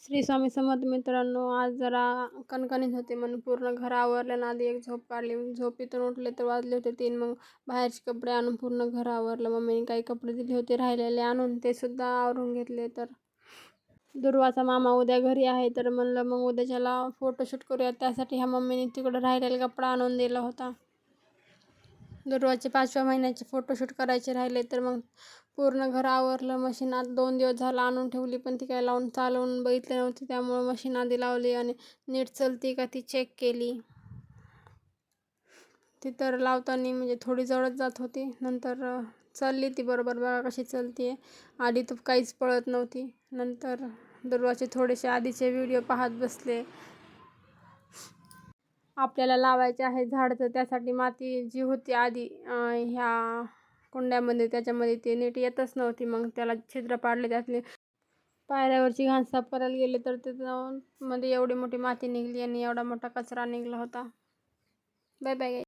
श्री स्वामी समर्थ मित्रांनो, आज जरा कणकणीत होते म्हणून पूर्ण घर आवरलं ना आधी एक झोप काढली. झोपेतून उठले तर वाजले होते 3. मग बाहेरचे कपडे आणून पूर्ण घर आवरलं. मम्मीने काही कपडे दिले होते राहिलेले आणून ते सुद्धा आवरून घेतले. तर दुर्वाचा मामा उद्या घरी आहे तर म्हणलं मग उद्याच्याला फोटोशूट करूया. त्यासाठी ह्या मम्मीने तिकडं राहिलेला कपडा आणून दिला होता. दुर्वाचे 5व्या महिन्याचे फोटोशूट करायचे राहिले तर मग पूर्ण घर आवरलं. मशीन आज 2 दिवस झाला आणून ठेवली पण ती काय लावून चालवून बघितली नव्हती. त्यामुळे मशीन आधी लावली आणि नीट चलती का ती चेक केली. ती तर लावताना म्हणजे थोडी जळत जात होती. नंतर चालली ती बरोबर. बघा कशी चालती आहे. आधी तर काहीच पळत नव्हती. नंतर दुर्वाचे थोडेसे आधीचे व्हिडिओ पाहत बसले. आपल्याला लावायचे आहे झाड तर त्यासाठी माती जी होती आधी ह्या कुंड्यामध्ये त्याच्यामध्ये ते नीट येतच नव्हती. मग त्याला छिद्र पाडले. त्यातले पायऱ्यावरची घाण साफ करायला गेले तर त्याच्यामध्ये एवढी मोठी माती निघाली आणि एवढा मोठा कचरा निघाला होता. Bye bye.